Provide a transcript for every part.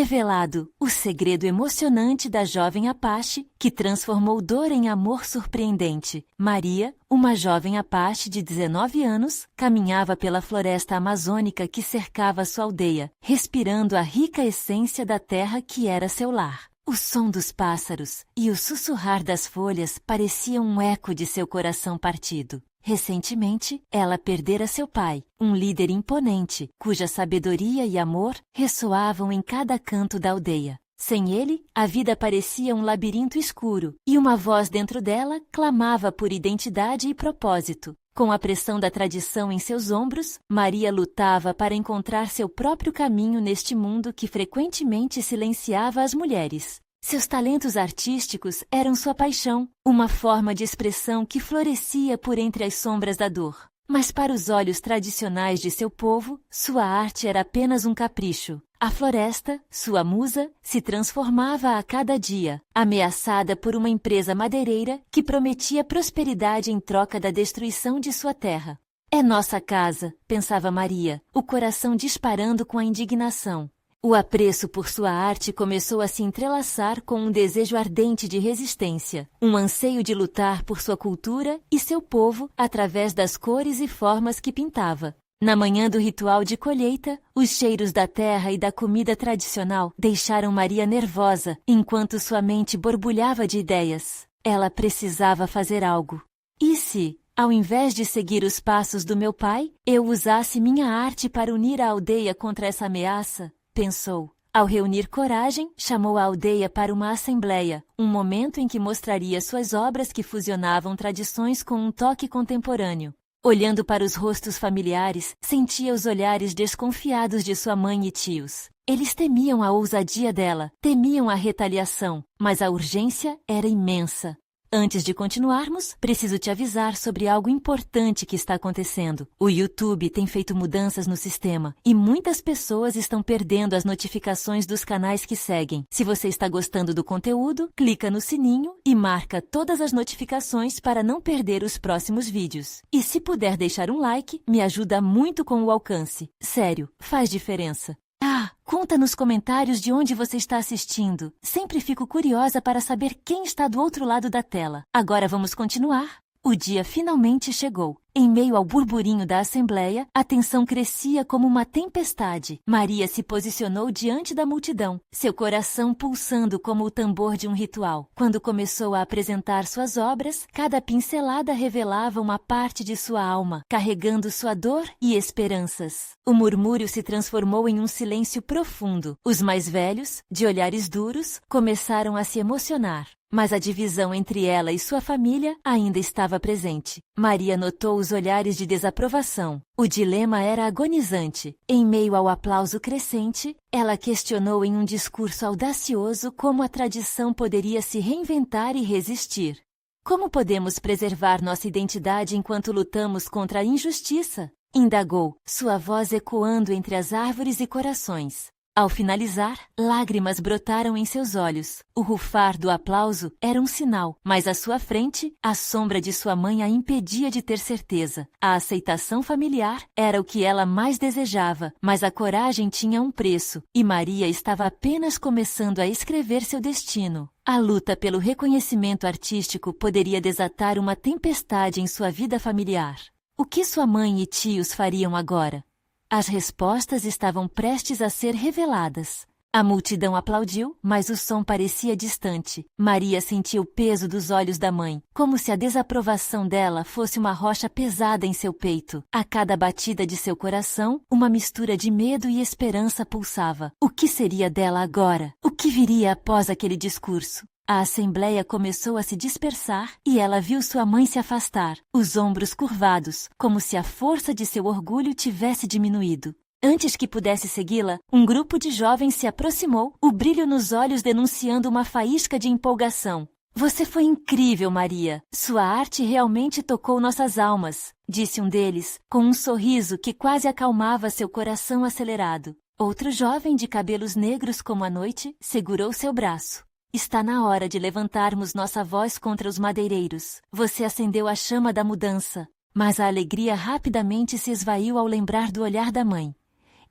Revelado o segredo emocionante da jovem Apache que transformou dor em amor surpreendente. Maria, uma jovem Apache de 19 anos, caminhava pela floresta amazônica que cercava sua aldeia, respirando a rica essência da terra que era seu lar. O som dos pássaros e o sussurrar das folhas pareciam um eco de seu coração partido. Recentemente, ela perdera seu pai, um líder imponente, cuja sabedoria e amor ressoavam em cada canto da aldeia. Sem ele, a vida parecia um labirinto escuro, e uma voz dentro dela clamava por identidade e propósito. Com a pressão da tradição em seus ombros, Maria lutava para encontrar seu próprio caminho neste mundo que frequentemente silenciava as mulheres. Seus talentos artísticos eram sua paixão, uma forma de expressão que florescia por entre as sombras da dor. Mas para os olhos tradicionais de seu povo, sua arte era apenas um capricho. A floresta, sua musa, se transformava a cada dia, ameaçada por uma empresa madeireira que prometia prosperidade em troca da destruição de sua terra. É nossa casa, pensava Maria, o coração disparando com a indignação. O apreço por sua arte começou a se entrelaçar com um desejo ardente de resistência, um anseio de lutar por sua cultura e seu povo através das cores e formas que pintava. Na manhã do ritual de colheita, os cheiros da terra e da comida tradicional deixaram Maria nervosa, enquanto sua mente borbulhava de ideias. Ela precisava fazer algo. E se, ao invés de seguir os passos do meu pai, eu usasse minha arte para unir a aldeia contra essa ameaça? Pensou. Ao reunir coragem, chamou a aldeia para uma assembleia, um momento em que mostraria suas obras que fusionavam tradições com um toque contemporâneo. Olhando para os rostos familiares, sentia os olhares desconfiados de sua mãe e tios. Eles temiam a ousadia dela, temiam a retaliação, mas a urgência era imensa. Antes de continuarmos, preciso te avisar sobre algo importante que está acontecendo. O YouTube tem feito mudanças no sistema e muitas pessoas estão perdendo as notificações dos canais que seguem. Se você está gostando do conteúdo, clica no sininho e marca todas as notificações para não perder os próximos vídeos. E se puder deixar um like, me ajuda muito com o alcance. Sério, faz diferença. Conta nos comentários de onde você está assistindo. Sempre fico curiosa para saber quem está do outro lado da tela. Agora vamos continuar? O dia finalmente chegou. Em meio ao burburinho da assembleia, a tensão crescia como uma tempestade. Maria se posicionou diante da multidão, seu coração pulsando como o tambor de um ritual. Quando começou a apresentar suas obras, cada pincelada revelava uma parte de sua alma, carregando sua dor e esperanças. O murmúrio se transformou em um silêncio profundo. Os mais velhos, de olhares duros, começaram a se emocionar. Mas a divisão entre ela e sua família ainda estava presente. Maria notou os olhares de desaprovação. O dilema era agonizante. Em meio ao aplauso crescente, ela questionou em um discurso audacioso como a tradição poderia se reinventar e resistir. Como podemos preservar nossa identidade enquanto lutamos contra a injustiça? Indagou, sua voz ecoando entre as árvores e corações. Ao finalizar, lágrimas brotaram em seus olhos. O rufar do aplauso era um sinal, mas à sua frente, a sombra de sua mãe a impedia de ter certeza. A aceitação familiar era o que ela mais desejava, mas a coragem tinha um preço, e Maria estava apenas começando a escrever seu destino. A luta pelo reconhecimento artístico poderia desatar uma tempestade em sua vida familiar. O que sua mãe e tios fariam agora? As respostas estavam prestes a ser reveladas. A multidão aplaudiu, mas o som parecia distante. Maria sentia o peso dos olhos da mãe, como se a desaprovação dela fosse uma rocha pesada em seu peito. A cada batida de seu coração, uma mistura de medo e esperança pulsava. O que seria dela agora? O que viria após aquele discurso? A assembleia começou a se dispersar e ela viu sua mãe se afastar, os ombros curvados, como se a força de seu orgulho tivesse diminuído. Antes que pudesse segui-la, um grupo de jovens se aproximou, o brilho nos olhos denunciando uma faísca de empolgação. Você foi incrível, Maria. Sua arte realmente tocou nossas almas, disse um deles, com um sorriso que quase acalmava seu coração acelerado. Outro jovem de cabelos negros como a noite segurou seu braço. Está na hora de levantarmos nossa voz contra os madeireiros. Você acendeu a chama da mudança, mas a alegria rapidamente se esvaiu ao lembrar do olhar da mãe.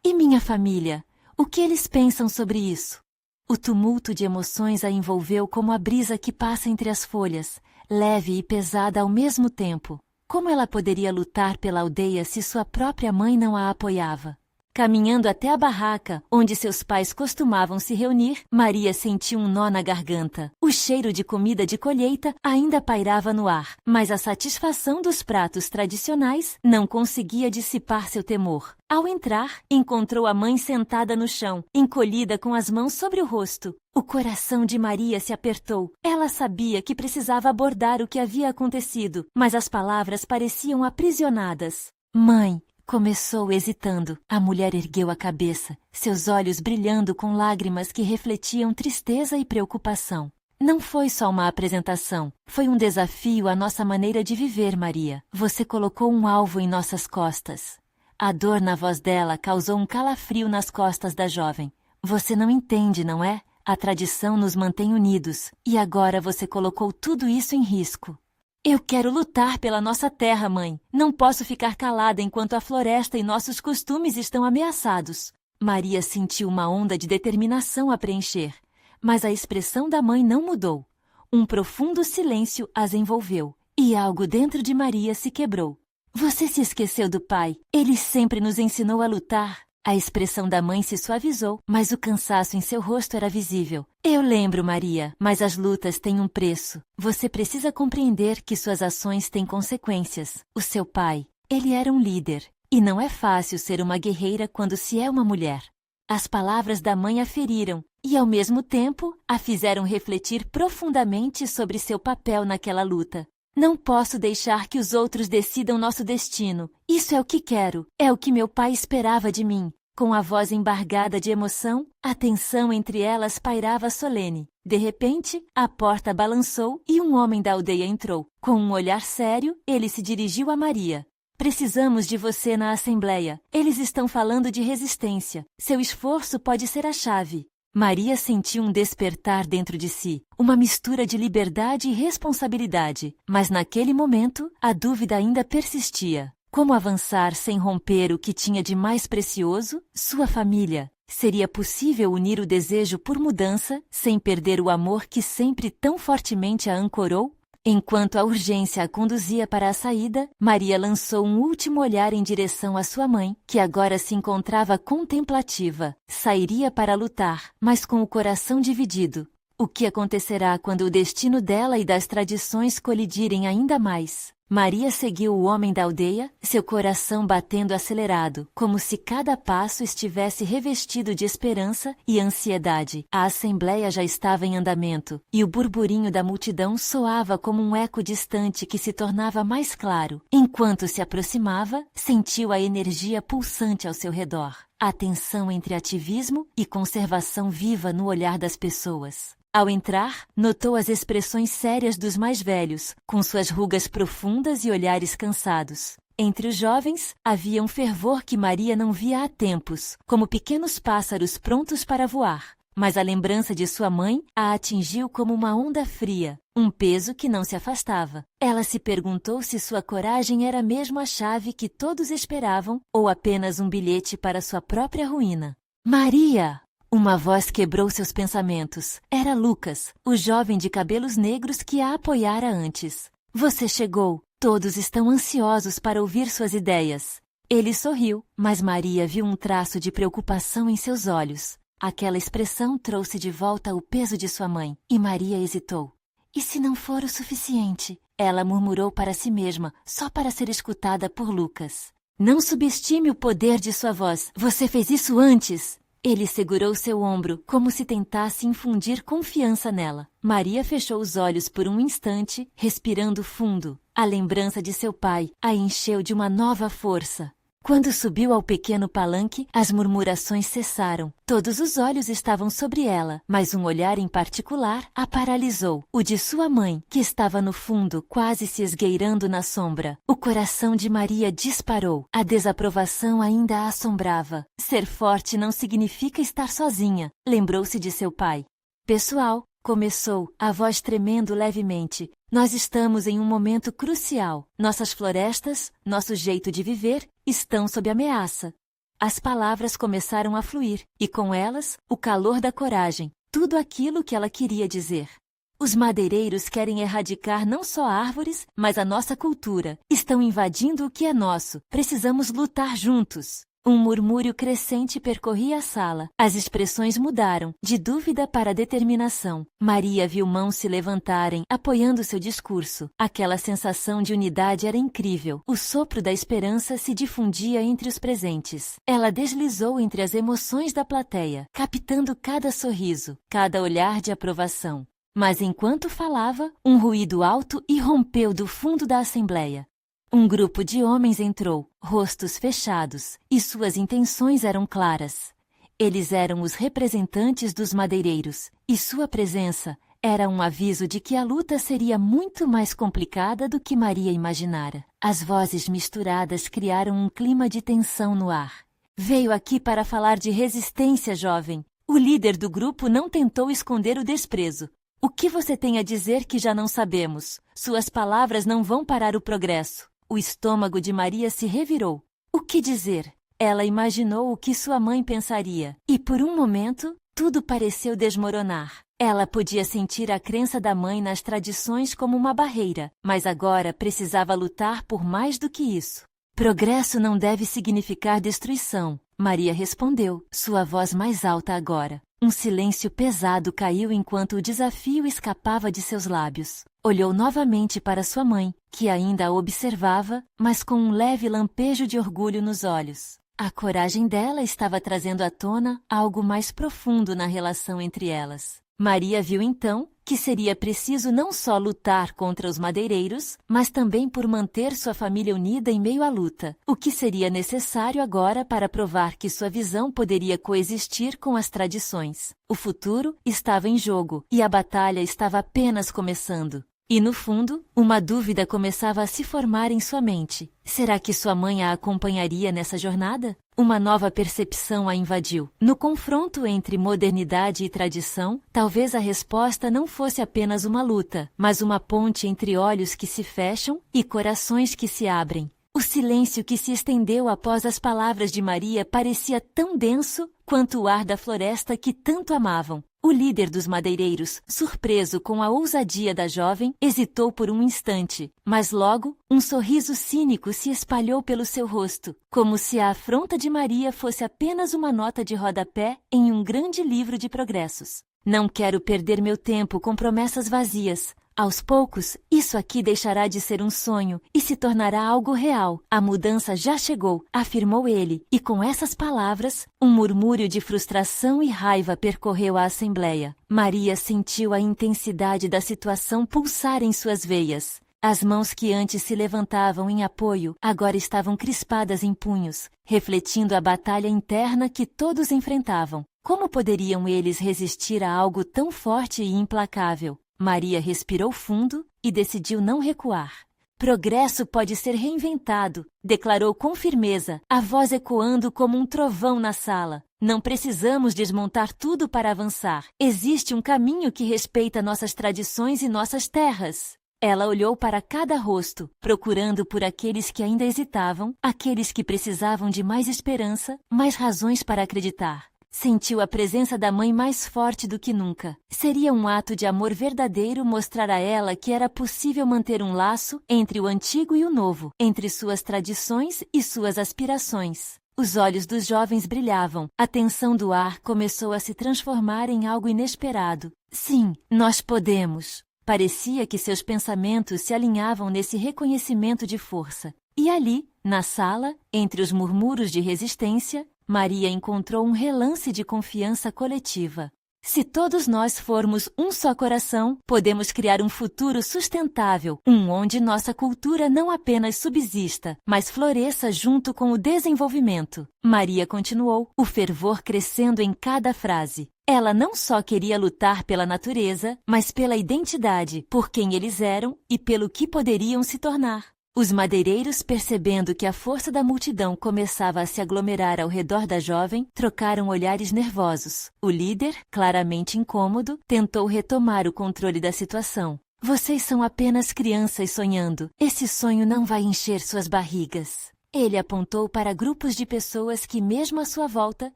E minha família? O que eles pensam sobre isso? O tumulto de emoções a envolveu como a brisa que passa entre as folhas, leve e pesada ao mesmo tempo. Como ela poderia lutar pela aldeia se sua própria mãe não a apoiava? Caminhando até a barraca, onde seus pais costumavam se reunir, Maria sentiu um nó na garganta. O cheiro de comida de colheita ainda pairava no ar, mas a satisfação dos pratos tradicionais não conseguia dissipar seu temor. Ao entrar, encontrou a mãe sentada no chão, encolhida com as mãos sobre o rosto. O coração de Maria se apertou. Ela sabia que precisava abordar o que havia acontecido, mas as palavras pareciam aprisionadas. Mãe! Começou hesitando. A mulher ergueu a cabeça, seus olhos brilhando com lágrimas que refletiam tristeza e preocupação. Não foi só uma apresentação, foi um desafio à nossa maneira de viver, Maria. Você colocou um alvo em nossas costas. A dor na voz dela causou um calafrio nas costas da jovem. Você não entende, não é? A tradição nos mantém unidos, e agora você colocou tudo isso em risco. Eu quero lutar pela nossa terra, mãe. Não posso ficar calada enquanto a floresta e nossos costumes estão ameaçados. Maria sentiu uma onda de determinação a preencher, mas a expressão da mãe não mudou. Um profundo silêncio as envolveu, e algo dentro de Maria se quebrou. Você se esqueceu do pai. Ele sempre nos ensinou a lutar. A expressão da mãe se suavizou, mas o cansaço em seu rosto era visível. Eu lembro, Maria, mas as lutas têm um preço. Você precisa compreender que suas ações têm consequências. O seu pai, ele era um líder. E não é fácil ser uma guerreira quando se é uma mulher. As palavras da mãe a feriram e, ao mesmo tempo, a fizeram refletir profundamente sobre seu papel naquela luta. Não posso deixar que os outros decidam nosso destino. Isso é o que quero. É o que meu pai esperava de mim. Com a voz embargada de emoção, a tensão entre elas pairava solene. De repente, a porta balançou e um homem da aldeia entrou. Com um olhar sério, ele se dirigiu a Maria. Precisamos de você na assembleia. Eles estão falando de resistência. Seu esforço pode ser a chave. Maria sentiu um despertar dentro de si, uma mistura de liberdade e responsabilidade. Mas naquele momento, a dúvida ainda persistia. Como avançar sem romper o que tinha de mais precioso? Sua família. Seria possível unir o desejo por mudança sem perder o amor que sempre tão fortemente a ancorou? Enquanto a urgência a conduzia para a saída, Maria lançou um último olhar em direção à sua mãe, que agora se encontrava contemplativa. Sairia para lutar, mas com o coração dividido. O que acontecerá quando o destino dela e das tradições colidirem ainda mais? Maria seguiu o homem da aldeia, seu coração batendo acelerado, como se cada passo estivesse revestido de esperança e ansiedade. A assembleia já estava em andamento, e o burburinho da multidão soava como um eco distante que se tornava mais claro. Enquanto se aproximava, sentiu a energia pulsante ao seu redor, a tensão entre ativismo e conservação viva no olhar das pessoas. Ao entrar, notou as expressões sérias dos mais velhos, com suas rugas profundas e olhares cansados. Entre os jovens, havia um fervor que Maria não via há tempos, como pequenos pássaros prontos para voar. Mas a lembrança de sua mãe a atingiu como uma onda fria, um peso que não se afastava. Ela se perguntou se sua coragem era mesmo a chave que todos esperavam ou apenas um bilhete para sua própria ruína. Maria! Uma voz quebrou seus pensamentos. Era Lucas, o jovem de cabelos negros que a apoiara antes. Você chegou. Todos estão ansiosos para ouvir suas ideias. Ele sorriu, mas Maria viu um traço de preocupação em seus olhos. Aquela expressão trouxe de volta o peso de sua mãe, e Maria hesitou. E se não for o suficiente? Ela murmurou para si mesma, só para ser escutada por Lucas. Não subestime o poder de sua voz. Você fez isso antes. Ele segurou seu ombro, como se tentasse infundir confiança nela. Maria fechou os olhos por um instante, respirando fundo. A lembrança de seu pai a encheu de uma nova força. Quando subiu ao pequeno palanque, as murmurações cessaram. Todos os olhos estavam sobre ela, mas um olhar em particular a paralisou. O de sua mãe, que estava no fundo, quase se esgueirando na sombra. O coração de Maria disparou. A desaprovação ainda a assombrava. Ser forte não significa estar sozinha, lembrou-se de seu pai. Pessoal, começou, a voz tremendo levemente. Nós estamos em um momento crucial. Nossas florestas, nosso jeito de viver, estão sob ameaça. As palavras começaram a fluir, e com elas, o calor da coragem, tudo aquilo que ela queria dizer. Os madeireiros querem erradicar não só árvores, mas a nossa cultura. Estão invadindo o que é nosso. Precisamos lutar juntos. Um murmúrio crescente percorria a sala. As expressões mudaram, de dúvida para determinação. Maria viu mãos se levantarem, apoiando seu discurso. Aquela sensação de unidade era incrível. O sopro da esperança se difundia entre os presentes. Ela deslizou entre as emoções da plateia, captando cada sorriso, cada olhar de aprovação. Mas enquanto falava, um ruído alto irrompeu do fundo da assembleia. Um grupo de homens entrou, rostos fechados, e suas intenções eram claras. Eles eram os representantes dos madeireiros, e sua presença era um aviso de que a luta seria muito mais complicada do que Maria imaginara. As vozes misturadas criaram um clima de tensão no ar. Veio aqui para falar de resistência, jovem. O líder do grupo não tentou esconder o desprezo. O que você tem a dizer que já não sabemos? Suas palavras não vão parar o progresso. O estômago de Maria se revirou. O que dizer? Ela imaginou o que sua mãe pensaria. E por um momento, tudo pareceu desmoronar. Ela podia sentir a crença da mãe nas tradições como uma barreira, mas agora precisava lutar por mais do que isso. Progresso não deve significar destruição, Maria respondeu, sua voz mais alta agora. Um silêncio pesado caiu enquanto o desafio escapava de seus lábios. Olhou novamente para sua mãe, que ainda a observava, mas com um leve lampejo de orgulho nos olhos. A coragem dela estava trazendo à tona algo mais profundo na relação entre elas. Maria viu então que seria preciso não só lutar contra os madeireiros, mas também por manter sua família unida em meio à luta, o que seria necessário agora para provar que sua visão poderia coexistir com as tradições. O futuro estava em jogo e a batalha estava apenas começando. E no fundo, uma dúvida começava a se formar em sua mente. Será que sua mãe a acompanharia nessa jornada? Uma nova percepção a invadiu. No confronto entre modernidade e tradição, talvez a resposta não fosse apenas uma luta, mas uma ponte entre olhos que se fecham e corações que se abrem. O silêncio que se estendeu após as palavras de Maria parecia tão denso quanto o ar da floresta que tanto amavam. O líder dos madeireiros, surpreso com a ousadia da jovem, hesitou por um instante, mas logo um sorriso cínico se espalhou pelo seu rosto, como se a afronta de Maria fosse apenas uma nota de rodapé em um grande livro de progressos. Não quero perder meu tempo com promessas vazias. Aos poucos, isso aqui deixará de ser um sonho e se tornará algo real. A mudança já chegou, afirmou ele, e com essas palavras, um murmúrio de frustração e raiva percorreu a assembleia. Maria sentiu a intensidade da situação pulsar em suas veias. As mãos que antes se levantavam em apoio, agora estavam crispadas em punhos, refletindo a batalha interna que todos enfrentavam. Como poderiam eles resistir a algo tão forte e implacável? Maria respirou fundo e decidiu não recuar. Progresso pode ser reinventado, declarou com firmeza, a voz ecoando como um trovão na sala. Não precisamos desmontar tudo para avançar. Existe um caminho que respeita nossas tradições e nossas terras. Ela olhou para cada rosto, procurando por aqueles que ainda hesitavam, aqueles que precisavam de mais esperança, mais razões para acreditar. Sentiu a presença da mãe mais forte do que nunca. Seria um ato de amor verdadeiro mostrar a ela que era possível manter um laço entre o antigo e o novo, entre suas tradições e suas aspirações. Os olhos dos jovens brilhavam. A tensão do ar começou a se transformar em algo inesperado. Sim, nós podemos. Parecia que seus pensamentos se alinhavam nesse reconhecimento de força. E ali, na sala, entre os murmúrios de resistência, Maria encontrou um relance de confiança coletiva. Se todos nós formos um só coração, podemos criar um futuro sustentável, onde nossa cultura não apenas subsista, mas floresça junto com o desenvolvimento. Maria continuou, o fervor crescendo em cada frase. Ela não só queria lutar pela natureza, mas pela identidade, por quem eles eram e pelo que poderiam se tornar. Os madeireiros, percebendo que a força da multidão começava a se aglomerar ao redor da jovem, trocaram olhares nervosos. O líder, claramente incômodo, tentou retomar o controle da situação. Vocês são apenas crianças sonhando. Esse sonho não vai encher suas barrigas. Ele apontou para grupos de pessoas que, mesmo à sua volta,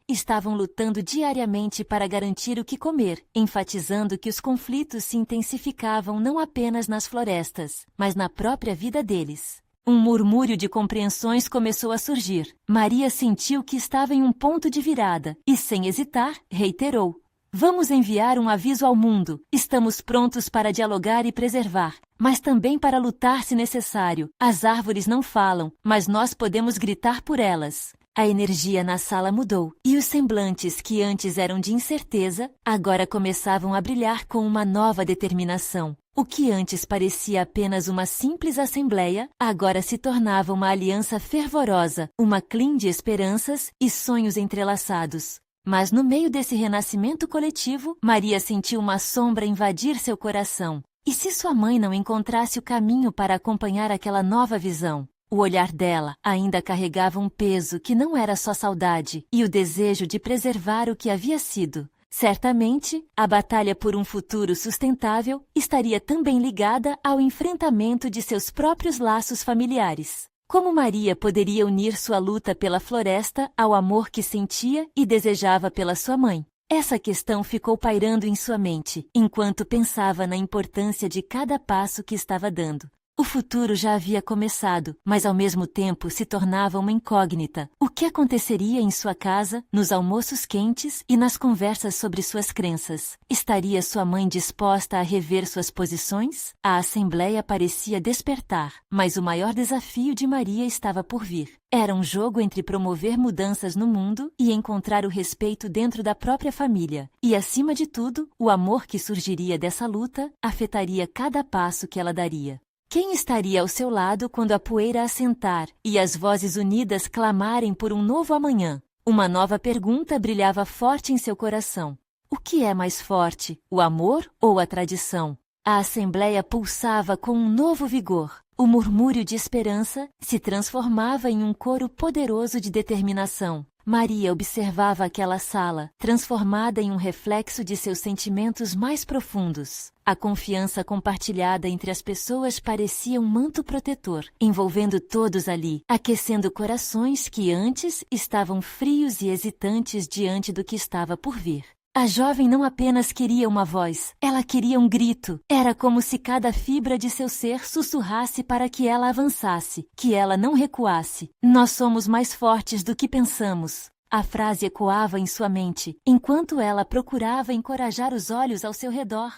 estavam lutando diariamente para garantir o que comer, enfatizando que os conflitos se intensificavam não apenas nas florestas, mas na própria vida deles. Um murmúrio de compreensões começou a surgir. Maria sentiu que estava em um ponto de virada e, sem hesitar, reiterou: "Vamos enviar um aviso ao mundo. Estamos prontos para dialogar e preservar, mas também para lutar se necessário. As árvores não falam, mas nós podemos gritar por elas." A energia na sala mudou, e os semblantes que antes eram de incerteza, agora começavam a brilhar com uma nova determinação. O que antes parecia apenas uma simples assembleia, agora se tornava uma aliança fervorosa, uma clã de esperanças e sonhos entrelaçados. Mas no meio desse renascimento coletivo, Maria sentiu uma sombra invadir seu coração. E se sua mãe não encontrasse o caminho para acompanhar aquela nova visão? O olhar dela ainda carregava um peso que não era só saudade e o desejo de preservar o que havia sido. Certamente, a batalha por um futuro sustentável estaria também ligada ao enfrentamento de seus próprios laços familiares. Como Maria poderia unir sua luta pela floresta ao amor que sentia e desejava pela sua mãe? Essa questão ficou pairando em sua mente, enquanto pensava na importância de cada passo que estava dando. O futuro já havia começado, mas ao mesmo tempo se tornava uma incógnita. O que aconteceria em sua casa, nos almoços quentes e nas conversas sobre suas crenças? Estaria sua mãe disposta a rever suas posições? A assembleia parecia despertar, mas o maior desafio de Maria estava por vir. Era um jogo entre promover mudanças no mundo e encontrar o respeito dentro da própria família. E, acima de tudo, o amor que surgiria dessa luta afetaria cada passo que ela daria. Quem estaria ao seu lado quando a poeira assentar e as vozes unidas clamarem por um novo amanhã? Uma nova pergunta brilhava forte em seu coração. O que é mais forte, o amor ou a tradição? A assembleia pulsava com um novo vigor. O murmúrio de esperança se transformava em um coro poderoso de determinação. Maria observava aquela sala, transformada em um reflexo de seus sentimentos mais profundos. A confiança compartilhada entre as pessoas parecia um manto protetor, envolvendo todos ali, aquecendo corações que antes estavam frios e hesitantes diante do que estava por vir. A jovem não apenas queria uma voz, ela queria um grito. Era como se cada fibra de seu ser sussurrasse para que ela avançasse, que ela não recuasse. Nós somos mais fortes do que pensamos. A frase ecoava em sua mente, enquanto ela procurava encorajar os olhos ao seu redor.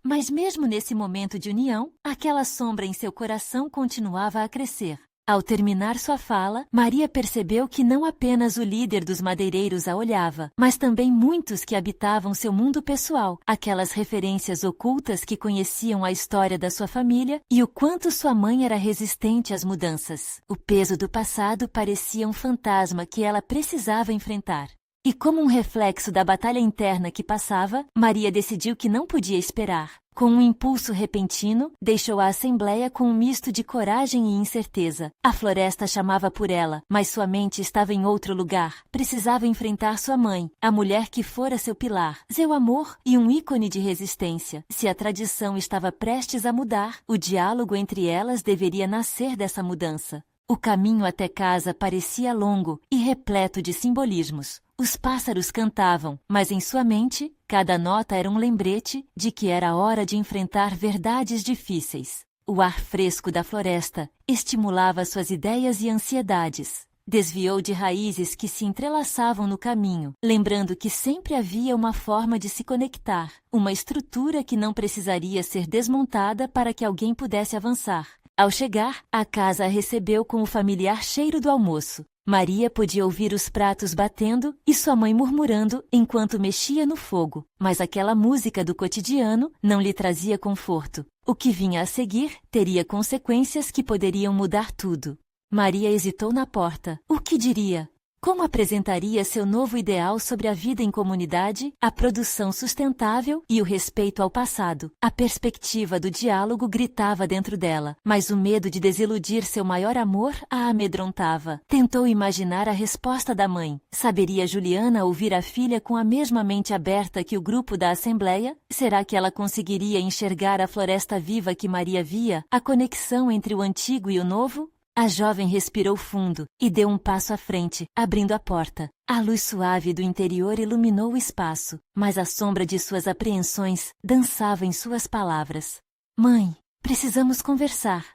Mas mesmo nesse momento de união, aquela sombra em seu coração continuava a crescer. Ao terminar sua fala, Maria percebeu que não apenas o líder dos madeireiros a olhava, mas também muitos que habitavam seu mundo pessoal, aquelas referências ocultas que conheciam a história da sua família e o quanto sua mãe era resistente às mudanças. O peso do passado parecia um fantasma que ela precisava enfrentar. E como um reflexo da batalha interna que passava, Maria decidiu que não podia esperar. Com um impulso repentino, deixou a assembleia com um misto de coragem e incerteza. A floresta chamava por ela, mas sua mente estava em outro lugar. Precisava enfrentar sua mãe, a mulher que fora seu pilar, seu amor e um ícone de resistência. Se a tradição estava prestes a mudar, o diálogo entre elas deveria nascer dessa mudança. O caminho até casa parecia longo e repleto de simbolismos. Os pássaros cantavam, mas em sua mente, cada nota era um lembrete de que era hora de enfrentar verdades difíceis. O ar fresco da floresta estimulava suas ideias e ansiedades. Desviou de raízes que se entrelaçavam no caminho, lembrando que sempre havia uma forma de se conectar, uma estrutura que não precisaria ser desmontada para que alguém pudesse avançar. Ao chegar, a casa a recebeu com o familiar cheiro do almoço. Maria podia ouvir os pratos batendo e sua mãe murmurando enquanto mexia no fogo, mas aquela música do cotidiano não lhe trazia conforto. O que vinha a seguir teria consequências que poderiam mudar tudo. Maria hesitou na porta. O que diria? Como apresentaria seu novo ideal sobre a vida em comunidade, a produção sustentável e o respeito ao passado? A perspectiva do diálogo gritava dentro dela, mas o medo de desiludir seu maior amor a amedrontava. Tentou imaginar a resposta da mãe. Saberia Juliana ouvir a filha com a mesma mente aberta que o grupo da Assembleia? Será que ela conseguiria enxergar a floresta viva que Maria via, a conexão entre o antigo e o novo? A jovem respirou fundo e deu um passo à frente, abrindo a porta. A luz suave do interior iluminou o espaço, mas a sombra de suas apreensões dançava em suas palavras. Mãe, precisamos conversar.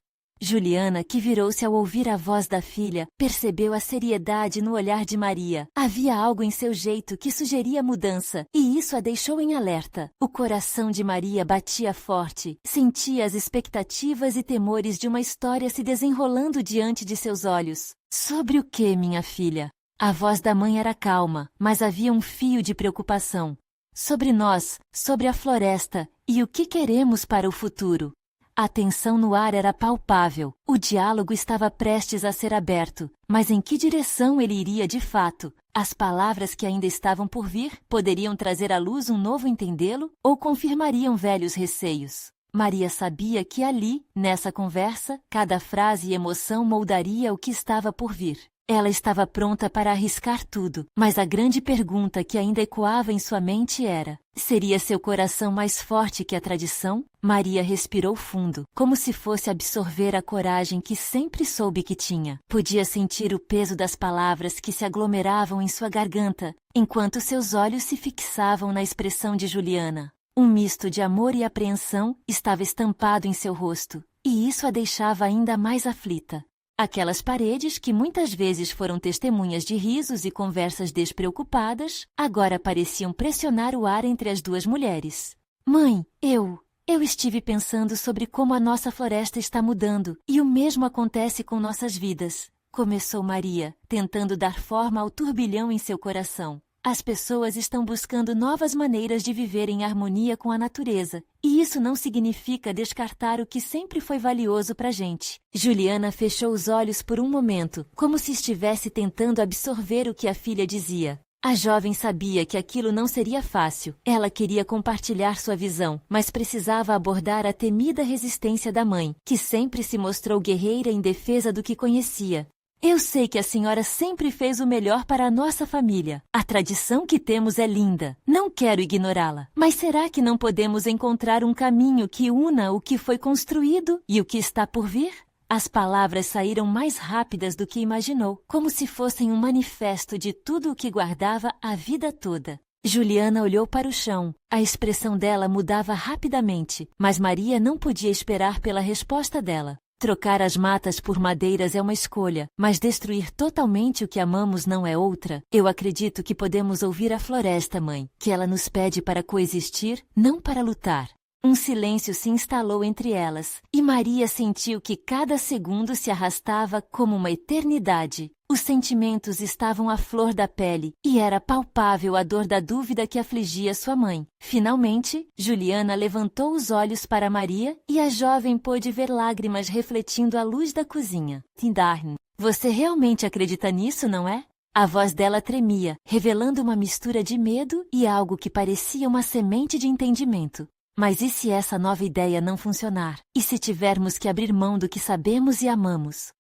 Juliana, que virou-se ao ouvir a voz da filha, percebeu a seriedade no olhar de Maria. Havia algo em seu jeito que sugeria mudança, e isso a deixou em alerta. O coração de Maria batia forte, sentia as expectativas e temores de uma história se desenrolando diante de seus olhos. Sobre o que, minha filha? A voz da mãe era calma, mas havia um fio de preocupação. Sobre nós, sobre a floresta, e o que queremos para o futuro. A tensão no ar era palpável. O diálogo estava prestes a ser aberto. Mas em que direção ele iria de fato? As palavras que ainda estavam por vir poderiam trazer à luz um novo entendê-lo ou confirmariam velhos receios? Maria sabia que ali, nessa conversa, cada frase e emoção moldaria o que estava por vir. Ela estava pronta para arriscar tudo, mas a grande pergunta que ainda ecoava em sua mente era: seria seu coração mais forte que a tradição? Maria respirou fundo, como se fosse absorver a coragem que sempre soube que tinha. Podia sentir o peso das palavras que se aglomeravam em sua garganta, enquanto seus olhos se fixavam na expressão de Juliana. Um misto de amor e apreensão estava estampado em seu rosto, e isso a deixava ainda mais aflita. Aquelas paredes que muitas vezes foram testemunhas de risos e conversas despreocupadas, agora pareciam pressionar o ar entre as duas mulheres. Mãe, eu estive pensando sobre como a nossa floresta está mudando, e o mesmo acontece com nossas vidas, começou Maria, tentando dar forma ao turbilhão em seu coração. As pessoas estão buscando novas maneiras de viver em harmonia com a natureza, e isso não significa descartar o que sempre foi valioso para a gente. Juliana fechou os olhos por um momento, como se estivesse tentando absorver o que a filha dizia. A jovem sabia que aquilo não seria fácil. Ela queria compartilhar sua visão, mas precisava abordar a temida resistência da mãe, que sempre se mostrou guerreira em defesa do que conhecia. Eu sei que a senhora sempre fez o melhor para a nossa família. A tradição que temos é linda. Não quero ignorá-la. Mas será que não podemos encontrar um caminho que una o que foi construído e o que está por vir? As palavras saíram mais rápidas do que imaginou, como se fossem um manifesto de tudo o que guardava a vida toda. Juliana olhou para o chão. A expressão dela mudava rapidamente, mas Maria não podia esperar pela resposta dela. Trocar as matas por madeiras é uma escolha, mas destruir totalmente o que amamos não é outra. Eu acredito que podemos ouvir a floresta, mãe, que ela nos pede para coexistir, não para lutar. Um silêncio se instalou entre elas, e Maria sentiu que cada segundo se arrastava como uma eternidade. Os sentimentos estavam à flor da pele, e era palpável a dor da dúvida que afligia sua mãe. Finalmente, Juliana levantou os olhos para Maria, e a jovem pôde ver lágrimas refletindo a luz da cozinha. Tindarn, você realmente acredita nisso, não é? A voz dela tremia, revelando uma mistura de medo e algo que parecia uma semente de entendimento. Mas e se essa nova ideia não funcionar? E se tivermos que abrir mão do que sabemos e amamos?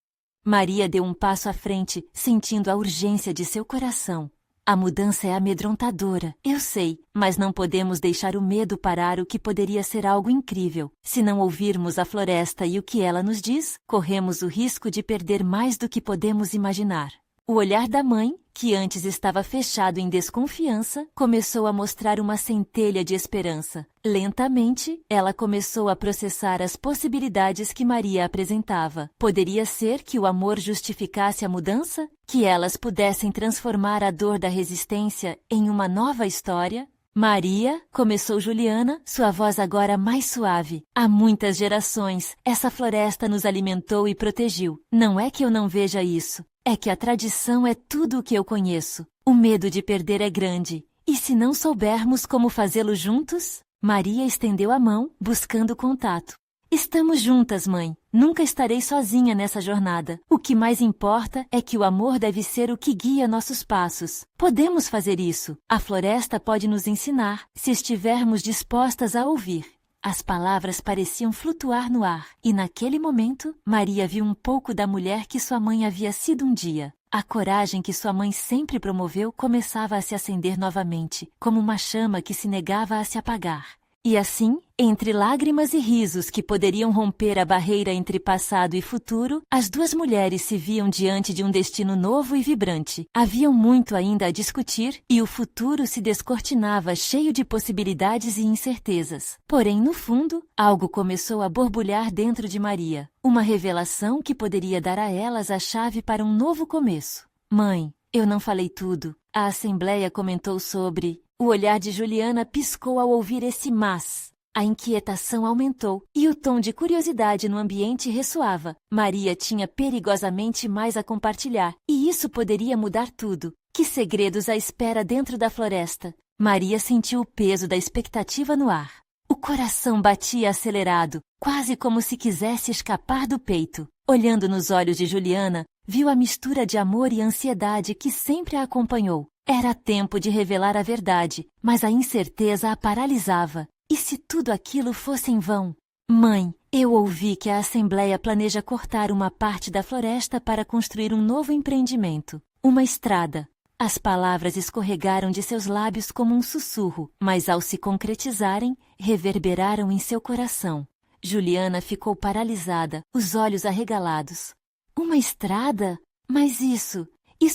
Maria deu um passo à frente, sentindo a urgência de seu coração. A mudança é amedrontadora, eu sei, mas não podemos deixar o medo parar o que poderia ser algo incrível. Se não ouvirmos a floresta e o que ela nos diz, corremos o risco de perder mais do que podemos imaginar. O olhar da mãe, que antes estava fechado em desconfiança, começou a mostrar uma centelha de esperança. Lentamente, ela começou a processar as possibilidades que Maria apresentava. Poderia ser que o amor justificasse a mudança? Que elas pudessem transformar a dor da resistência em uma nova história? Maria, começou Juliana, sua voz agora mais suave. Há muitas gerações, essa floresta nos alimentou e protegeu. Não é que eu não veja isso. É que a tradição é tudo o que eu conheço. O medo de perder é grande. E se não soubermos como fazê-lo juntos? Maria estendeu a mão, buscando contato. Estamos juntas, mãe. Nunca estarei sozinha nessa jornada. O que mais importa é que o amor deve ser o que guia nossos passos. Podemos fazer isso. A floresta pode nos ensinar, se estivermos dispostas a ouvir. As palavras pareciam flutuar no ar, e naquele momento, Maria viu um pouco da mulher que sua mãe havia sido um dia. A coragem que sua mãe sempre promoveu começava a se acender novamente, como uma chama que se negava a se apagar. E assim, entre lágrimas e risos que poderiam romper a barreira entre passado e futuro, as duas mulheres se viam diante de um destino novo e vibrante. Haviam muito ainda a discutir e o futuro se descortinava cheio de possibilidades e incertezas. Porém, no fundo, algo começou a borbulhar dentro de Maria. Uma revelação que poderia dar a elas a chave para um novo começo. Mãe, eu não falei tudo. A Assembleia comentou sobre... O olhar de Juliana piscou ao ouvir esse mas. A inquietação aumentou e o tom de curiosidade no ambiente ressoava. Maria tinha perigosamente mais a compartilhar e isso poderia mudar tudo. Que segredos a espera dentro da floresta? Maria sentiu o peso da expectativa no ar. O coração batia acelerado, quase como se quisesse escapar do peito. Olhando nos olhos de Juliana, viu a mistura de amor e ansiedade que sempre a acompanhou. Era tempo de revelar a verdade, mas a incerteza a paralisava. E se tudo aquilo fosse em vão? Mãe, eu ouvi que a Assembleia planeja cortar uma parte da floresta para construir um novo empreendimento. Uma estrada. As palavras escorregaram de seus lábios como um sussurro, mas ao se concretizarem, reverberaram em seu coração. Juliana ficou paralisada, os olhos arregalados. Uma estrada? Mas isso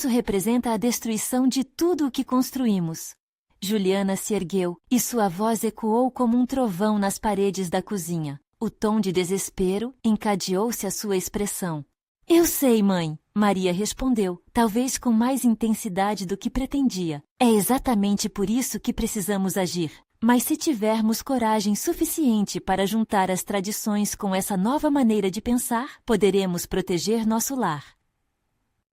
representa a destruição de tudo o que construímos. Juliana se ergueu e sua voz ecoou como um trovão nas paredes da cozinha. O tom de desespero encadeou-se à sua expressão. Eu sei, mãe, Maria respondeu, talvez com mais intensidade do que pretendia. É exatamente por isso que precisamos agir. Mas se tivermos coragem suficiente para juntar as tradições com essa nova maneira de pensar, poderemos proteger nosso lar.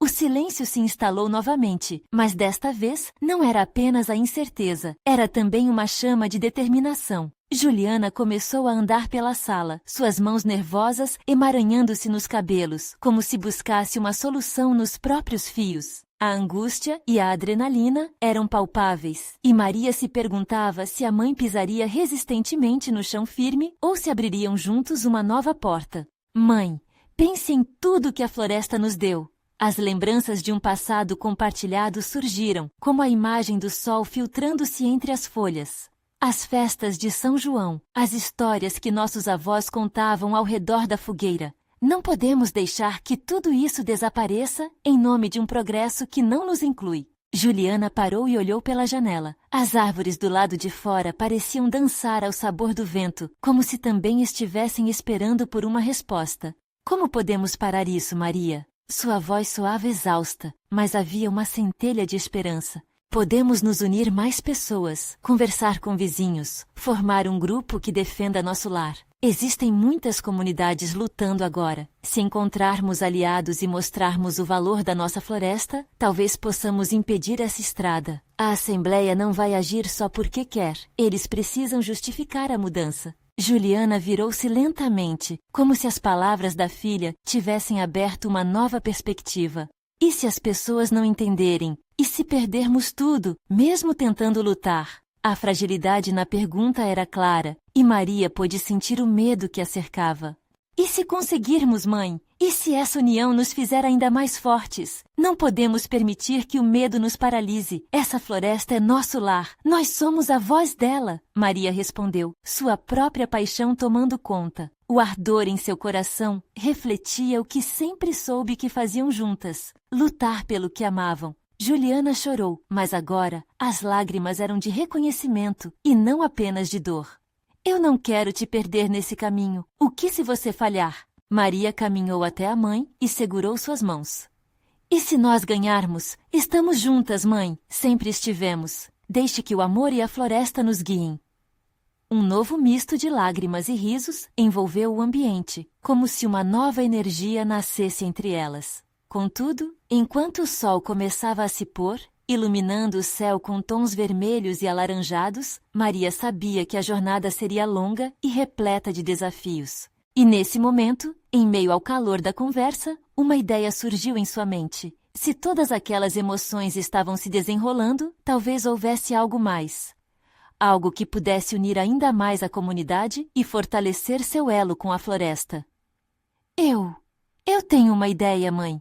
O silêncio se instalou novamente, mas desta vez não era apenas a incerteza, era também uma chama de determinação. Juliana começou a andar pela sala, suas mãos nervosas emaranhando-se nos cabelos, como se buscasse uma solução nos próprios fios. A angústia e a adrenalina eram palpáveis, e Maria se perguntava se a mãe pisaria resistentemente no chão firme ou se abririam juntos uma nova porta. Mãe, pense em tudo que a floresta nos deu. As lembranças de um passado compartilhado surgiram, como a imagem do sol filtrando-se entre as folhas. As festas de São João, as histórias que nossos avós contavam ao redor da fogueira. Não podemos deixar que tudo isso desapareça em nome de um progresso que não nos inclui. Juliana parou e olhou pela janela. As árvores do lado de fora pareciam dançar ao sabor do vento, como se também estivessem esperando por uma resposta. Como podemos parar isso, Maria? Sua voz soava exausta, mas havia uma centelha de esperança. Podemos nos unir mais pessoas, conversar com vizinhos, formar um grupo que defenda nosso lar. Existem muitas comunidades lutando agora. Se encontrarmos aliados e mostrarmos o valor da nossa floresta, talvez possamos impedir essa estrada. A Assembleia não vai agir só porque quer. Eles precisam justificar a mudança. Juliana virou-se lentamente, como se as palavras da filha tivessem aberto uma nova perspectiva. E se as pessoas não entenderem? E se perdermos tudo, mesmo tentando lutar? A fragilidade na pergunta era clara, e Maria pôde sentir o medo que a cercava. E se conseguirmos, mãe? E se essa união nos fizer ainda mais fortes? Não podemos permitir que o medo nos paralise. Essa floresta é nosso lar. Nós somos a voz dela. Maria respondeu, sua própria paixão tomando conta. O ardor em seu coração refletia o que sempre soube que faziam juntas. Lutar pelo que amavam. Juliana chorou, mas agora as lágrimas eram de reconhecimento e não apenas de dor. Eu não quero te perder nesse caminho. O que se você falhar? Maria caminhou até a mãe e segurou suas mãos. E se nós ganharmos? Estamos juntas, mãe. Sempre estivemos. Deixe que o amor e a floresta nos guiem. Um novo misto de lágrimas e risos envolveu o ambiente, como se uma nova energia nascesse entre elas. Contudo, enquanto o sol começava a se pôr, iluminando o céu com tons vermelhos e alaranjados, Maria sabia que a jornada seria longa e repleta de desafios. E nesse momento, em meio ao calor da conversa, uma ideia surgiu em sua mente. Se todas aquelas emoções estavam se desenrolando, talvez houvesse algo mais. Algo que pudesse unir ainda mais a comunidade e fortalecer seu elo com a floresta. Eu tenho uma ideia, mãe.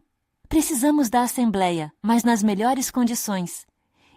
Precisamos da Assembleia, mas nas melhores condições.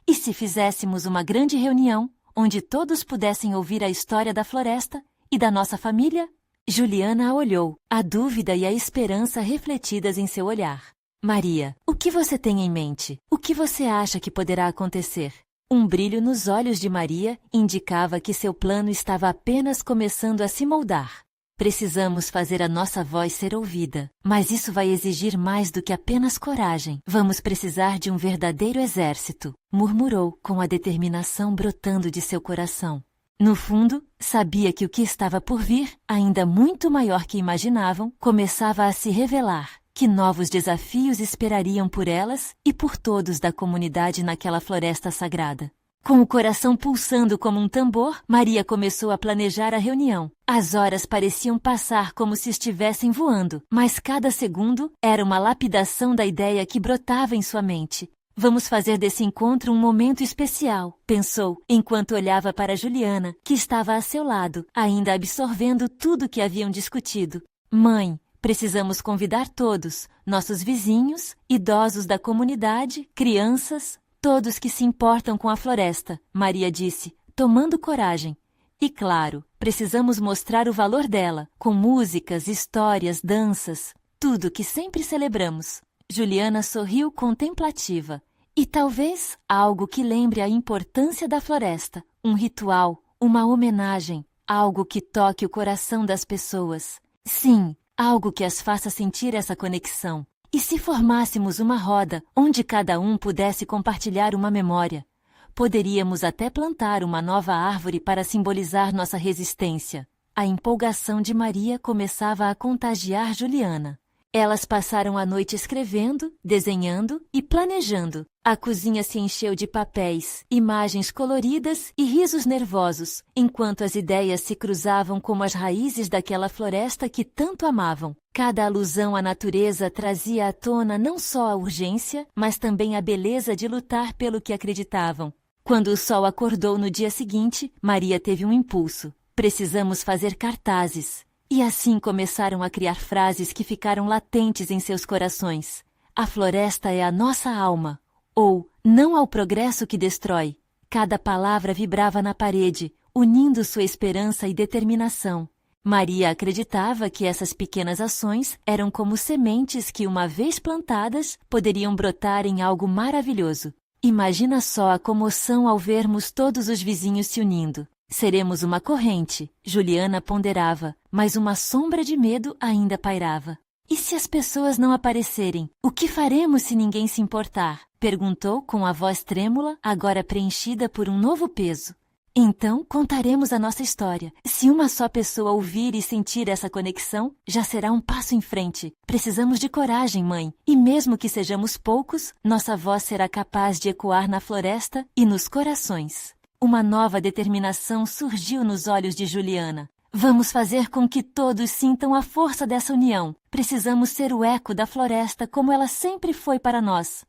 E se fizéssemos uma grande reunião, onde todos pudessem ouvir a história da floresta e da nossa família? Juliana a olhou, a dúvida e a esperança refletidas em seu olhar. Maria, o que você tem em mente? O que você acha que poderá acontecer? Um brilho nos olhos de Maria indicava que seu plano estava apenas começando a se moldar. Precisamos fazer a nossa voz ser ouvida, mas isso vai exigir mais do que apenas coragem. Vamos precisar de um verdadeiro exército, murmurou com a determinação brotando de seu coração. No fundo, sabia que o que estava por vir, ainda muito maior que imaginavam, começava a se revelar, que novos desafios esperariam por elas e por todos da comunidade naquela floresta sagrada. Com o coração pulsando como um tambor, Maria começou a planejar a reunião. As horas pareciam passar como se estivessem voando, mas cada segundo era uma lapidação da ideia que brotava em sua mente. Vamos fazer desse encontro um momento especial, pensou, enquanto olhava para Juliana, que estava a seu lado, ainda absorvendo tudo que haviam discutido. Mãe, precisamos convidar todos, nossos vizinhos, idosos da comunidade, crianças, todos que se importam com a floresta, Maria disse, tomando coragem. E claro, precisamos mostrar o valor dela, com músicas, histórias, danças, tudo que sempre celebramos. Juliana sorriu contemplativa. E talvez algo que lembre a importância da floresta, um ritual, uma homenagem, algo que toque o coração das pessoas. Sim, algo que as faça sentir essa conexão. E se formássemos uma roda onde cada um pudesse compartilhar uma memória? Poderíamos até plantar uma nova árvore para simbolizar nossa resistência. A empolgação de Maria começava a contagiar Juliana. Elas passaram a noite escrevendo, desenhando e planejando. A cozinha se encheu de papéis, imagens coloridas e risos nervosos, enquanto as ideias se cruzavam como as raízes daquela floresta que tanto amavam. Cada alusão à natureza trazia à tona não só a urgência, mas também a beleza de lutar pelo que acreditavam. Quando o sol acordou no dia seguinte, Maria teve um impulso. Precisamos fazer cartazes. E assim começaram a criar frases que ficaram latentes em seus corações. A floresta é a nossa alma. Ou, não ao progresso que destrói. Cada palavra vibrava na parede, unindo sua esperança e determinação. Maria acreditava que essas pequenas ações eram como sementes que, uma vez plantadas, poderiam brotar em algo maravilhoso. Imagina só a comoção ao vermos todos os vizinhos se unindo. Seremos uma corrente, Juliana ponderava, mas uma sombra de medo ainda pairava. E se as pessoas não aparecerem? O que faremos se ninguém se importar? Perguntou com a voz trêmula, agora preenchida por um novo peso. Então, contaremos a nossa história. Se uma só pessoa ouvir e sentir essa conexão, já será um passo em frente. Precisamos de coragem, mãe. E mesmo que sejamos poucos, nossa voz será capaz de ecoar na floresta e nos corações. Uma nova determinação surgiu nos olhos de Juliana. Vamos fazer com que todos sintam a força dessa união. Precisamos ser o eco da floresta como ela sempre foi para nós.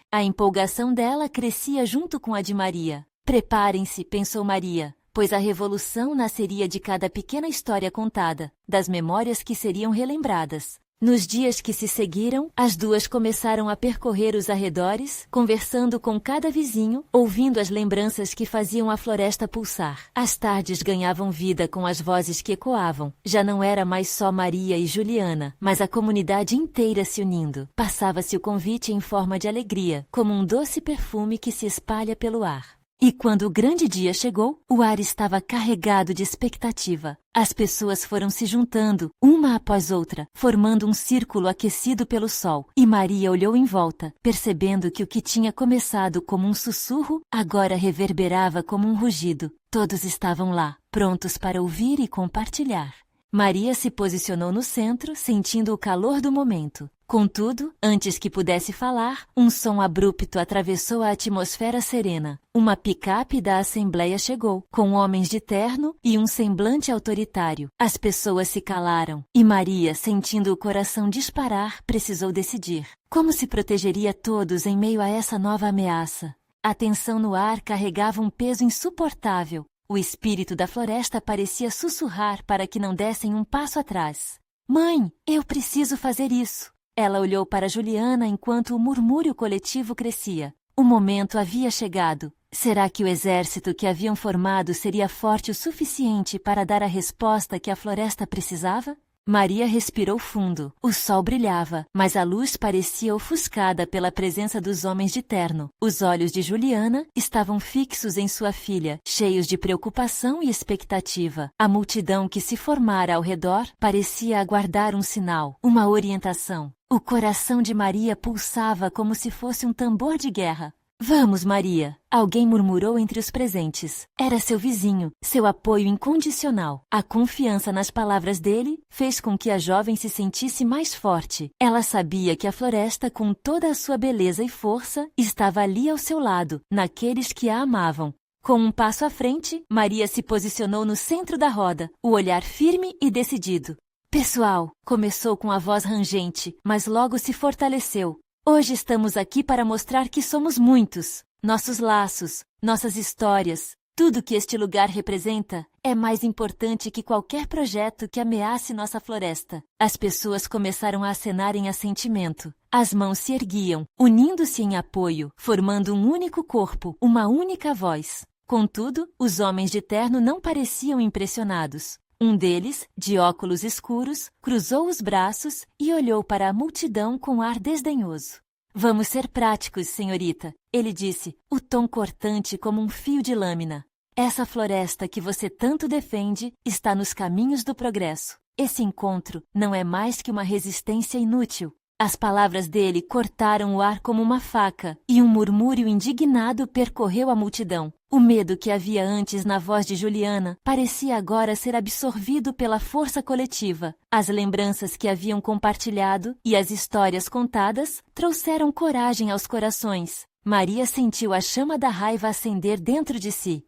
A empolgação dela crescia junto com a de Maria. Preparem-se, pensou Maria, pois a revolução nasceria de cada pequena história contada, das memórias que seriam relembradas. Nos dias que se seguiram, as duas começaram a percorrer os arredores, conversando com cada vizinho, ouvindo as lembranças que faziam a floresta pulsar. As tardes ganhavam vida com as vozes que ecoavam. Já não era mais só Maria e Juliana, mas a comunidade inteira se unindo. Passava-se o convite em forma de alegria, como um doce perfume que se espalha pelo ar. E quando o grande dia chegou, o ar estava carregado de expectativa. As pessoas foram se juntando, uma após outra, formando um círculo aquecido pelo sol. E Maria olhou em volta, percebendo que o que tinha começado como um sussurro, agora reverberava como um rugido. Todos estavam lá, prontos para ouvir e compartilhar. Maria se posicionou no centro, sentindo o calor do momento. Contudo, antes que pudesse falar, um som abrupto atravessou a atmosfera serena. Uma picape da Assembleia chegou, com homens de terno e um semblante autoritário. As pessoas se calaram, e Maria, sentindo o coração disparar, precisou decidir. Como se protegeria todos em meio a essa nova ameaça? A tensão no ar carregava um peso insuportável. O espírito da floresta parecia sussurrar para que não dessem um passo atrás. Mãe, eu preciso fazer isso. Ela olhou para Juliana enquanto o murmúrio coletivo crescia. O momento havia chegado. Será que o exército que haviam formado seria forte o suficiente para dar a resposta que a floresta precisava? Maria respirou fundo. O sol brilhava, mas a luz parecia ofuscada pela presença dos homens de terno. Os olhos de Juliana estavam fixos em sua filha, cheios de preocupação e expectativa. A multidão que se formara ao redor parecia aguardar um sinal, uma orientação. O coração de Maria pulsava como se fosse um tambor de guerra. Vamos, Maria! Alguém murmurou entre os presentes. Era seu vizinho, seu apoio incondicional. A confiança nas palavras dele fez com que a jovem se sentisse mais forte. Ela sabia que a floresta, com toda a sua beleza e força, estava ali ao seu lado, naqueles que a amavam. Com um passo à frente, Maria se posicionou no centro da roda, o olhar firme e decidido. Pessoal, começou com a voz rangente, mas logo se fortaleceu. Hoje estamos aqui para mostrar que somos muitos. Nossos laços, nossas histórias, tudo que este lugar representa é mais importante que qualquer projeto que ameace nossa floresta. As pessoas começaram a acenar em assentimento. As mãos se erguiam, unindo-se em apoio, formando um único corpo, uma única voz. Contudo, os homens de terno não pareciam impressionados. Um deles, de óculos escuros, cruzou os braços e olhou para a multidão com ar desdenhoso. Vamos ser práticos, senhorita, ele disse, o tom cortante como um fio de lâmina. Essa floresta que você tanto defende está nos caminhos do progresso. Esse encontro não é mais que uma resistência inútil. As palavras dele cortaram o ar como uma faca, e um murmúrio indignado percorreu a multidão. O medo que havia antes na voz de Juliana parecia agora ser absorvido pela força coletiva. As lembranças que haviam compartilhado e as histórias contadas trouxeram coragem aos corações. Maria sentiu a chama da raiva acender dentro de si.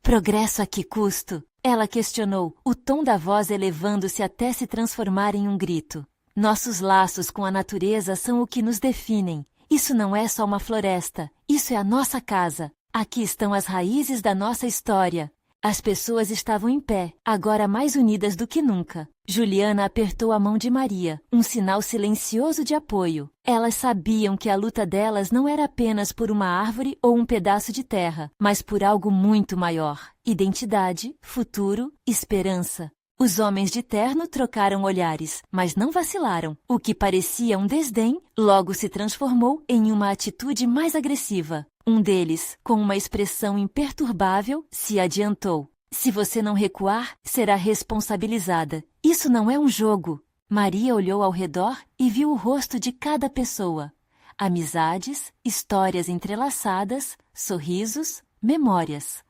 Progresso a que custo? Ela questionou, o tom da voz elevando-se até se transformar em um grito. Nossos laços com a natureza são o que nos definem. Isso não é só uma floresta, isso é a nossa casa. Aqui estão as raízes da nossa história. As pessoas estavam em pé, agora mais unidas do que nunca. Juliana apertou a mão de Maria, um sinal silencioso de apoio. Elas sabiam que a luta delas não era apenas por uma árvore ou um pedaço de terra, mas por algo muito maior. Identidade, futuro, esperança. Os homens de terno trocaram olhares, mas não vacilaram. O que parecia um desdém, logo se transformou em uma atitude mais agressiva. Um deles, com uma expressão imperturbável, se adiantou. Se você não recuar, será responsabilizada. Isso não é um jogo. Maria olhou ao redor e viu o rosto de cada pessoa. Amizades, histórias entrelaçadas, sorrisos, memórias.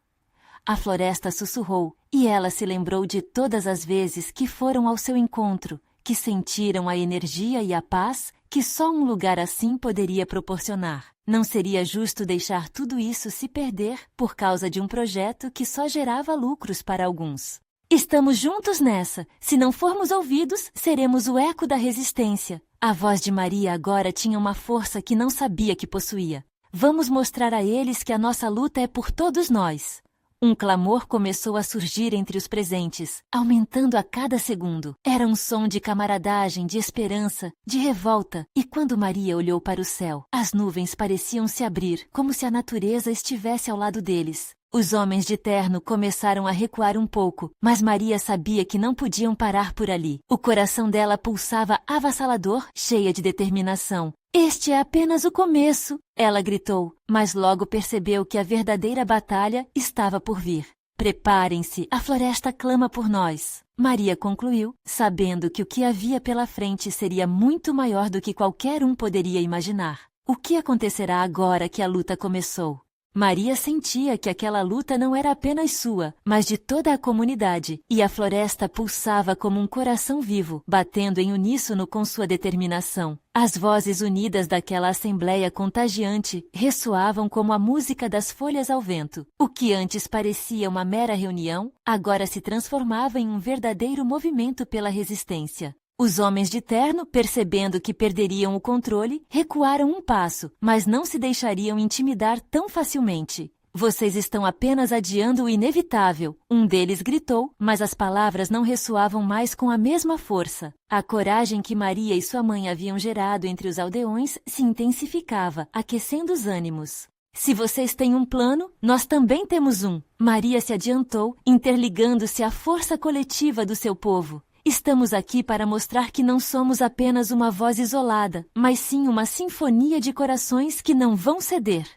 A floresta sussurrou, e ela se lembrou de todas as vezes que foram ao seu encontro, que sentiram a energia e a paz que só um lugar assim poderia proporcionar. Não seria justo deixar tudo isso se perder por causa de um projeto que só gerava lucros para alguns. Estamos juntos nessa. Se não formos ouvidos, seremos o eco da resistência. A voz de Maria agora tinha uma força que não sabia que possuía. Vamos mostrar a eles que a nossa luta é por todos nós. Um clamor começou a surgir entre os presentes, aumentando a cada segundo. Era um som de camaradagem, de esperança, de revolta. E quando Maria olhou para o céu, as nuvens pareciam se abrir, como se a natureza estivesse ao lado deles. Os homens de terno começaram a recuar um pouco, mas Maria sabia que não podiam parar por ali. O coração dela pulsava avassalador, cheia de determinação. Este é apenas o começo, ela gritou, mas logo percebeu que a verdadeira batalha estava por vir. Preparem-se, a floresta clama por nós. Maria concluiu, sabendo que o que havia pela frente seria muito maior do que qualquer um poderia imaginar. O que acontecerá agora que a luta começou? Maria sentia que aquela luta não era apenas sua, mas de toda a comunidade, e a floresta pulsava como um coração vivo, batendo em uníssono com sua determinação. As vozes unidas daquela assembleia contagiante ressoavam como a música das folhas ao vento. O que antes parecia uma mera reunião, agora se transformava em um verdadeiro movimento pela resistência. Os homens de terno, percebendo que perderiam o controle, recuaram um passo, mas não se deixariam intimidar tão facilmente. Vocês estão apenas adiando o inevitável, um deles gritou, mas as palavras não ressoavam mais com a mesma força. A coragem que Maria e sua mãe haviam gerado entre os aldeões se intensificava, aquecendo os ânimos. Se vocês têm um plano, nós também temos um. Maria se adiantou, interligando-se à força coletiva do seu povo. Estamos aqui para mostrar que não somos apenas uma voz isolada, mas sim uma sinfonia de corações que não vão ceder.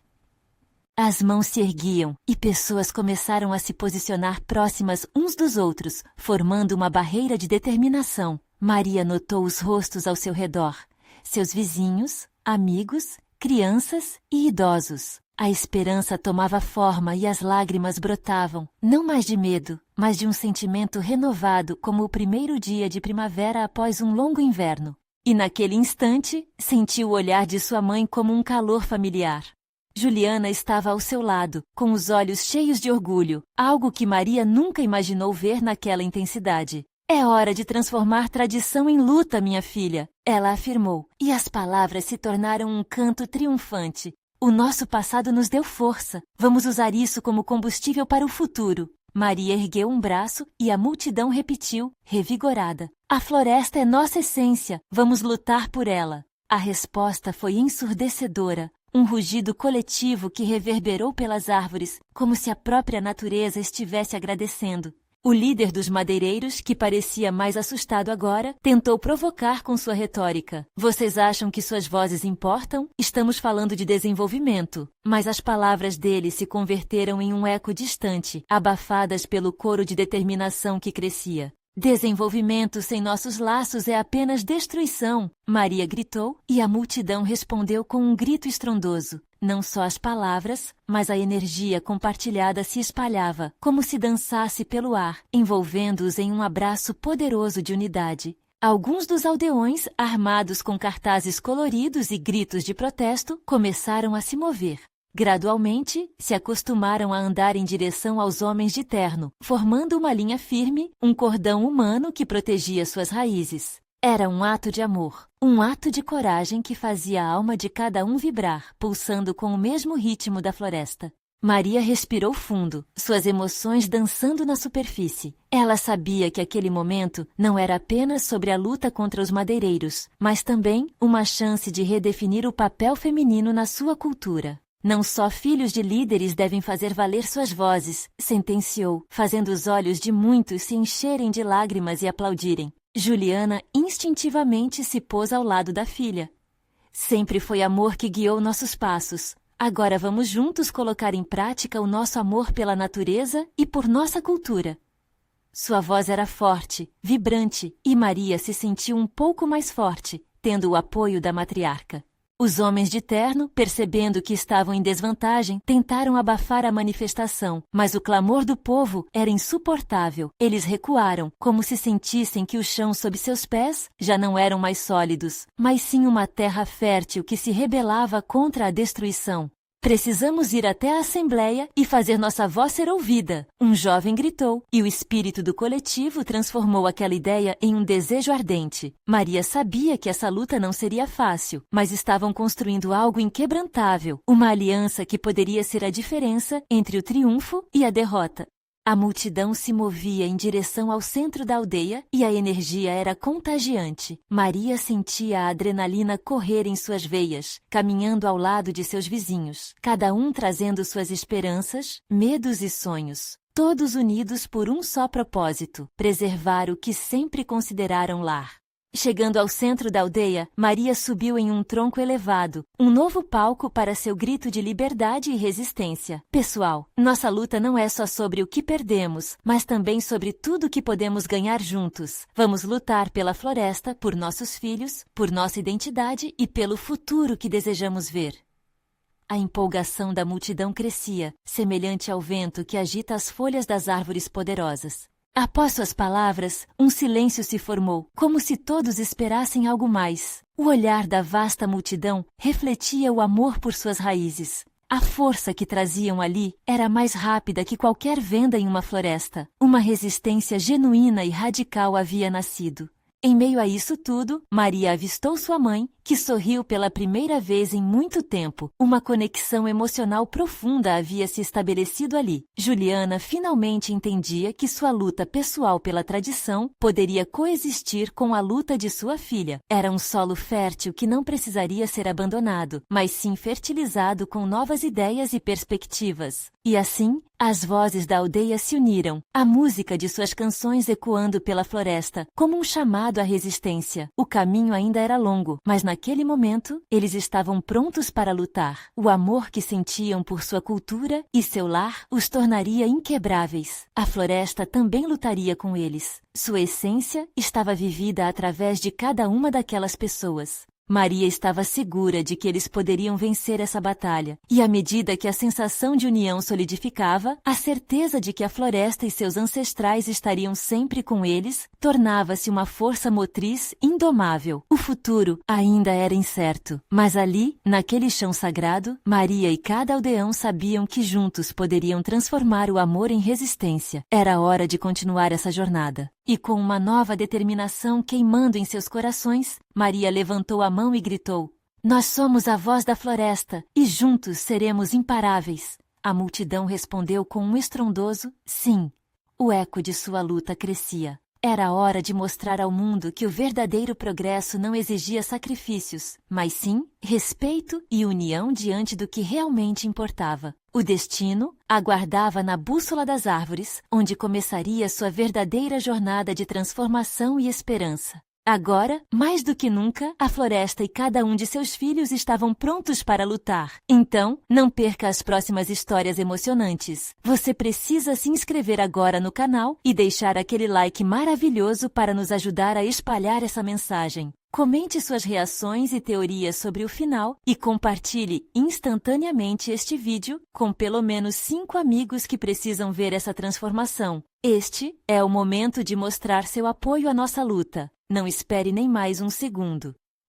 As mãos se erguiam e pessoas começaram a se posicionar próximas uns dos outros, formando uma barreira de determinação. Maria notou os rostos ao seu redor, seus vizinhos, amigos, crianças e idosos. A esperança tomava forma e as lágrimas brotavam, não mais de medo, mas de um sentimento renovado como o primeiro dia de primavera após um longo inverno. E naquele instante, sentiu o olhar de sua mãe como um calor familiar. Juliana estava ao seu lado, com os olhos cheios de orgulho, algo que Maria nunca imaginou ver naquela intensidade. É hora de transformar tradição em luta, minha filha, ela afirmou, e as palavras se tornaram um canto triunfante. O nosso passado nos deu força. Vamos usar isso como combustível para o futuro. Maria ergueu um braço e a multidão repetiu, revigorada. A floresta é nossa essência. Vamos lutar por ela. A resposta foi ensurdecedora. Um rugido coletivo que reverberou pelas árvores, como se a própria natureza estivesse agradecendo. O líder dos madeireiros, que parecia mais assustado agora, tentou provocar com sua retórica. Vocês acham que suas vozes importam? Estamos falando de desenvolvimento. Mas as palavras dele se converteram em um eco distante, abafadas pelo coro de determinação que crescia. Desenvolvimento sem nossos laços é apenas destruição, Maria gritou, e a multidão respondeu com um grito estrondoso. Não só as palavras, mas a energia compartilhada se espalhava, como se dançasse pelo ar, envolvendo-os em um abraço poderoso de unidade. Alguns dos aldeões, armados com cartazes coloridos e gritos de protesto, começaram a se mover. Gradualmente, se acostumaram a andar em direção aos homens de terno, formando uma linha firme, um cordão humano que protegia suas raízes. Era um ato de amor, um ato de coragem que fazia a alma de cada um vibrar, pulsando com o mesmo ritmo da floresta. Maria respirou fundo, suas emoções dançando na superfície. Ela sabia que aquele momento não era apenas sobre a luta contra os madeireiros, mas também uma chance de redefinir o papel feminino na sua cultura. Não só filhos de líderes devem fazer valer suas vozes, sentenciou, fazendo os olhos de muitos se encherem de lágrimas e aplaudirem. Juliana instintivamente se pôs ao lado da filha. Sempre foi amor que guiou nossos passos. Agora vamos juntos colocar em prática o nosso amor pela natureza e por nossa cultura. Sua voz era forte, vibrante, e Maria se sentiu um pouco mais forte, tendo o apoio da matriarca. Os homens de terno, percebendo que estavam em desvantagem, tentaram abafar a manifestação, mas o clamor do povo era insuportável. Eles recuaram, como se sentissem que o chão sob seus pés já não eram mais sólidos, mas sim uma terra fértil que se rebelava contra a destruição. Precisamos ir até a Assembleia e fazer nossa voz ser ouvida, um jovem gritou, e o espírito do coletivo transformou aquela ideia em um desejo ardente. Maria sabia que essa luta não seria fácil, mas estavam construindo algo inquebrantável, uma aliança que poderia ser a diferença entre o triunfo e a derrota. A multidão se movia em direção ao centro da aldeia e a energia era contagiante. Maria sentia a adrenalina correr em suas veias, caminhando ao lado de seus vizinhos, cada um trazendo suas esperanças, medos e sonhos. Todos unidos por um só propósito, preservar o que sempre consideraram lar. Chegando ao centro da aldeia, Maria subiu em um tronco elevado, um novo palco para seu grito de liberdade e resistência. Pessoal, nossa luta não é só sobre o que perdemos, mas também sobre tudo que podemos ganhar juntos. Vamos lutar pela floresta, por nossos filhos, por nossa identidade e pelo futuro que desejamos ver. A empolgação da multidão crescia, semelhante ao vento que agita as folhas das árvores poderosas. Após suas palavras, um silêncio se formou, como se todos esperassem algo mais. O olhar da vasta multidão refletia o amor por suas raízes. A força que traziam ali era mais rápida que qualquer venda em uma floresta. Uma resistência genuína e radical havia nascido. Em meio a isso tudo, Maria avistou sua mãe, que sorriu pela primeira vez em muito tempo. Uma conexão emocional profunda havia se estabelecido ali. Juliana finalmente entendia que sua luta pessoal pela tradição poderia coexistir com a luta de sua filha. Era um solo fértil que não precisaria ser abandonado, mas sim fertilizado com novas ideias e perspectivas. E assim, as vozes da aldeia se uniram, a música de suas canções ecoando pela floresta, como um chamado à resistência. O caminho ainda era longo, mas naquele momento, eles estavam prontos para lutar. O amor que sentiam por sua cultura e seu lar os tornaria inquebráveis. A floresta também lutaria com eles. Sua essência estava vivida através de cada uma daquelas pessoas. Maria estava segura de que eles poderiam vencer essa batalha, e à medida que a sensação de união solidificava, a certeza de que a floresta e seus ancestrais estariam sempre com eles tornava-se uma força motriz indomável. O futuro ainda era incerto, mas ali, naquele chão sagrado, Maria e cada aldeão sabiam que juntos poderiam transformar o amor em resistência. Era hora de continuar essa jornada. E com uma nova determinação queimando em seus corações, Maria levantou a mão e gritou: "Nós somos a voz da floresta, e juntos seremos imparáveis." A multidão respondeu com um estrondoso sim. O eco de sua luta crescia. Era hora de mostrar ao mundo que o verdadeiro progresso não exigia sacrifícios, mas sim respeito e união diante do que realmente importava. O destino aguardava na bússola das árvores, onde começaria sua verdadeira jornada de transformação e esperança. Agora, mais do que nunca, a floresta e cada um de seus filhos estavam prontos para lutar. Então, não perca as próximas histórias emocionantes. Você precisa se inscrever agora no canal e deixar aquele like maravilhoso para nos ajudar a espalhar essa mensagem. Comente suas reações e teorias sobre o final e compartilhe instantaneamente este vídeo com pelo menos 5 amigos que precisam ver essa transformação. Este é o momento de mostrar seu apoio à nossa luta. Não espere nem mais um segundo.